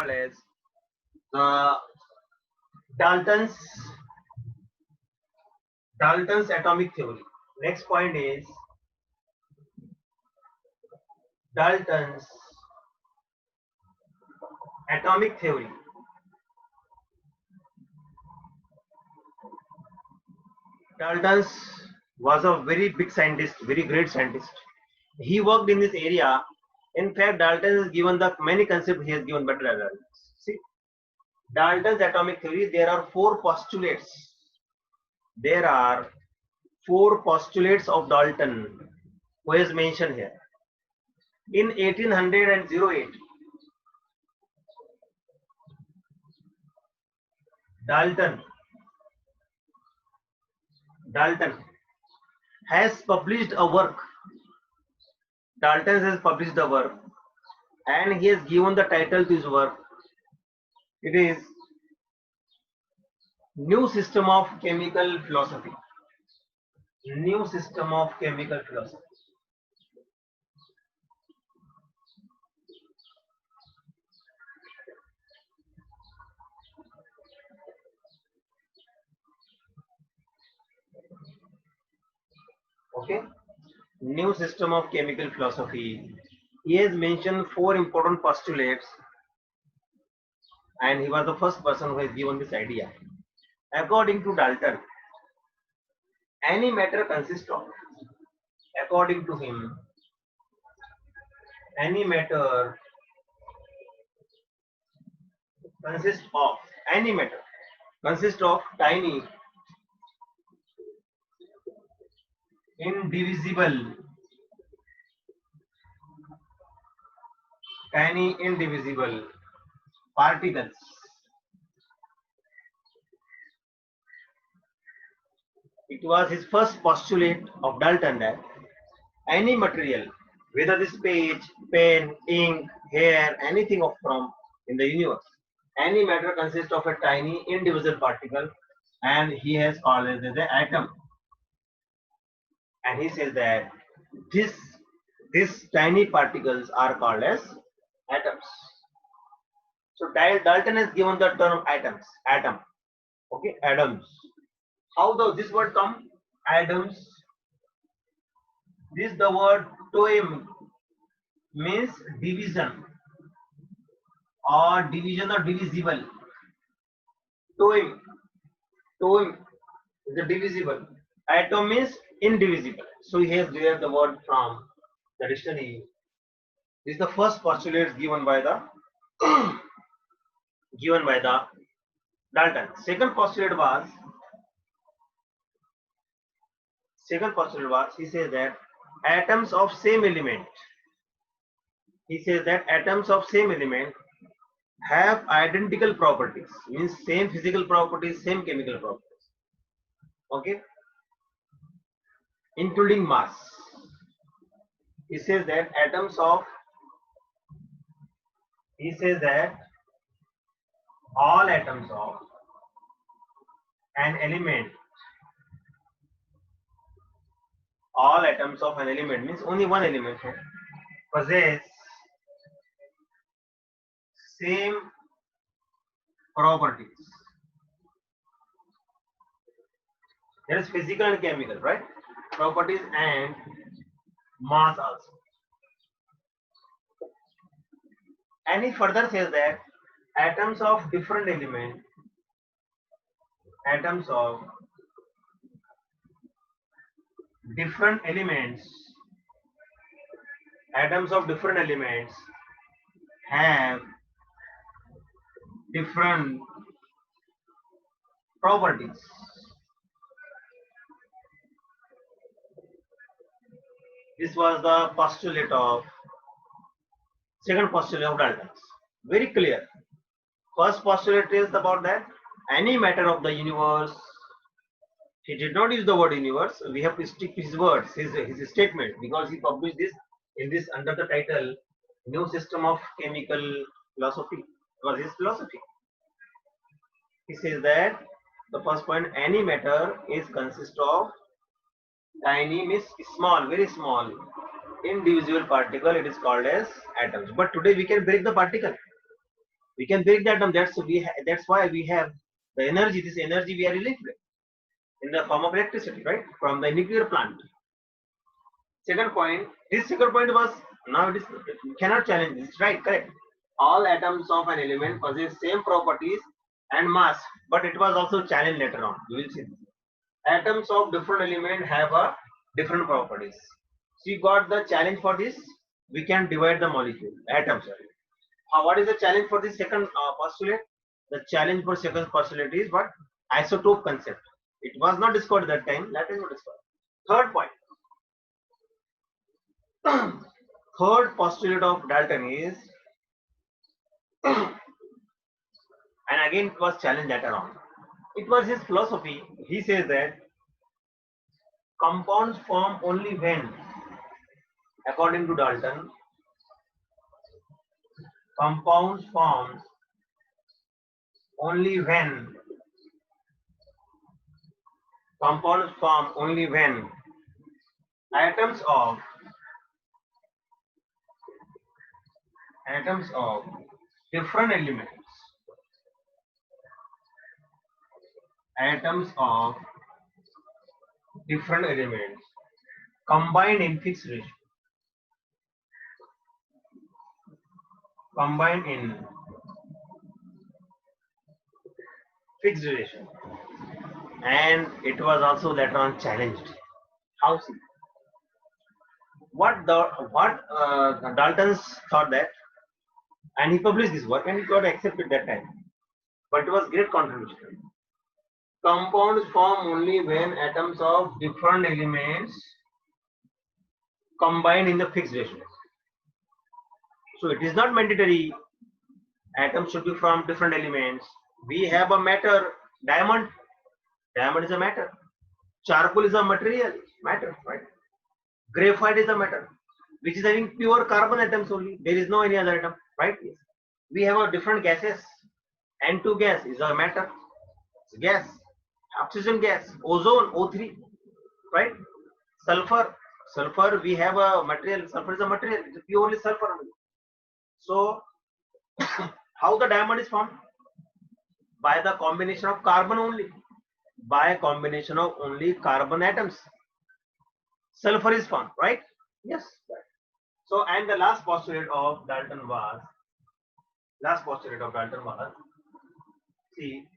called as the Dalton's atomic theory. Next point is Dalton's atomic theory. Dalton's was a very big scientist, very great scientist. He worked in this area. In fact, Dalton has given the many concepts he has given better Dalton. See, Dalton's atomic theory, there are four postulates. There are four postulates of Dalton, who is mentioned here. In 1808, Dalton has published a work. Dalton has published a work, and he has given the title to his work. It is New System of Chemical Philosophy. New System of Chemical Philosophy. Okay, New System of Chemical Philosophy. He has mentioned four important postulates, and he was the first person who has given this idea. According to Dalton, any matter consists of, according to him, any matter consists of tiny indivisible particles. It was his first postulate of Dalton that any material, whether this page, pen, ink, hair, anything from in the universe, any matter consists of a tiny indivisible particle, and he has called it as an atom. And he says that these tiny particles are called as atoms. So Dalton has given the term atom. Okay, atoms. How does this word come? Atoms. The word toem means division or divisible. Toem is a divisible. Atom means indivisible. So he has derived the word from the dictionary. This is the first postulate given by the Dalton. Second postulate was he says that atoms of same element. He says that atoms of same element have identical properties, means same physical properties, same chemical properties. Okay, including mass. He says that all atoms of an element, means only one element, possess same properties. There is physical and chemical, right? Properties and mass also. And he further says that atoms of different elements have different properties. This was the second postulate of Dalton. Very clear. First postulate is about that any matter of the universe. He did not use the word universe. We have to stick his words, his statement, because he published this under the title New System of Chemical Philosophy. It was his philosophy. He says that the first point, any matter consists of tiny, means small, very small, indivisible particle. It is called as atoms. But today we can break the particle. We can break that down. That's why we have the energy. This energy we are releasing in the form of electricity, right, from the nuclear plant. Second point. This second point was now it cannot challenge this, right? Correct. All atoms of an element possess same properties and mass, but it was also challenged later on. You will see. Atoms of different element have a different properties. So you got the challenge for this. We can divide the molecule atoms. What is the challenge for this second postulate? The challenge for second postulate is what? Isotope concept. It was not discovered that time. That is not discovered. Third point. Third postulate of Dalton is, and again it was challenged later on. It was his philosophy. He says that compounds form only when, according to Dalton, compounds form only when atoms of different elements combine in fixed ratio. And it was also later on challenged. How? Dalton's thought that, and he published this work and it got accepted that time. But it was great contribution. Compounds form only when atoms of different elements combine in the fixed ratio. So it is not mandatory atoms should be from different elements. We have a matter, diamond is a matter. Charcoal is a matter, right? Graphite is a matter, which is having pure carbon atoms only. There is no any other atom, right? We have a different gases. N2 gas is a matter. It's a gas. Oxygen gas. Ozone, O3, right? Sulfur, we have a material. Sulfur is a material. It's purely sulfur only. So, how the diamond is formed? By the combination of carbon only. By a combination of only carbon atoms. Sulfur is formed, right? Yes. So, and the last postulate of Dalton was, see,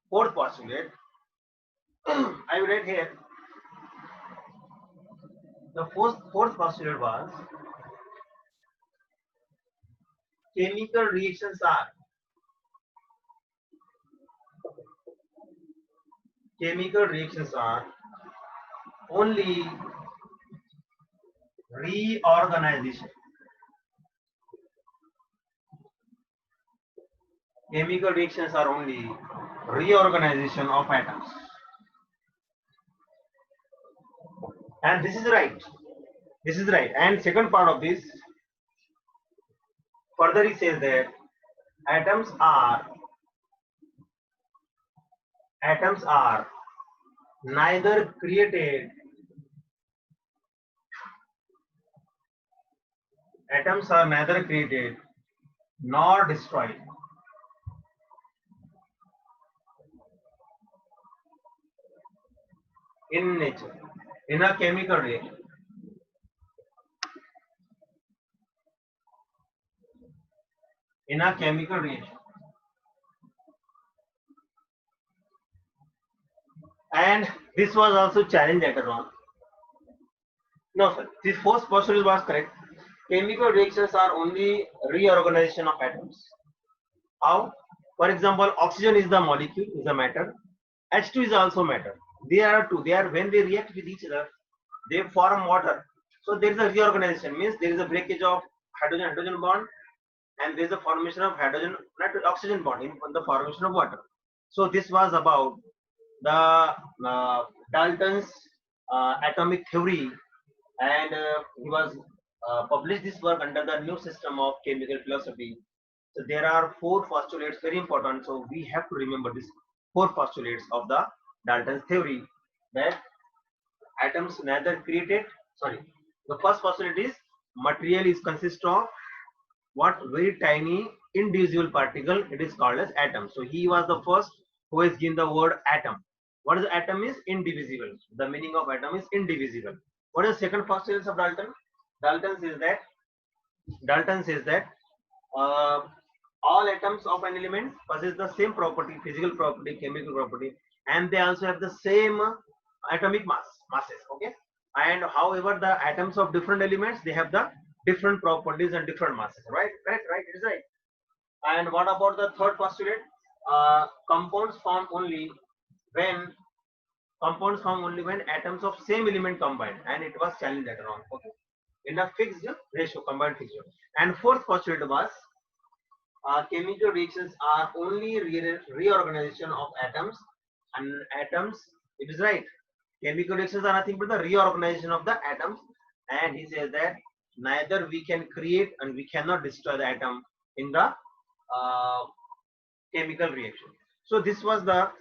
fourth postulate, I read here, the fourth postulate was, chemical reactions are only reorganization. Chemical reactions are only reorganization of atoms. And this is right. And second part of this, further he says that atoms are neither created nor destroyed. In nature, in a chemical reaction. And this was also challenged later on. No, sir. This first postulate was correct. Chemical reactions are only reorganization of atoms. How? For example, oxygen is the molecule, is a matter. H2 is also matter. They are two. They are, when they react with each other, they form water. So there is a reorganization. Means there is a breakage of hydrogen bond, and there is a formation of oxygen bond in the formation of water. So this was about the Dalton's atomic theory, and he was published this work under the new system of chemical philosophy. So there are four postulates, very important. So we have to remember these four postulates of the Dalton's theory, that atoms neither created. The first postulate is material is consist of what? Very tiny indivisible particle, it is called as atom. So he was the first who has given the word atom. What is atom? Is indivisible. The meaning of atom is indivisible. What is the second postulate of Dalton? Dalton says that uh, all atoms of an element possess the same property, physical property, chemical property, and they also have the same atomic masses. Okay, and however, the atoms of different elements, they have the different properties and different masses. Right, it is right. And what about the third postulate? Compounds form only when atoms of same element combine, and it was challenged later on. Okay, in a fixed ratio, combined fixed ratio. And fourth postulate was chemical reactions are only reorganization of atoms, and atoms, it is right, chemical reactions are nothing but the reorganization of the atoms. And he says that neither we can create and we cannot destroy the atom in the uh, chemical reaction. So this was the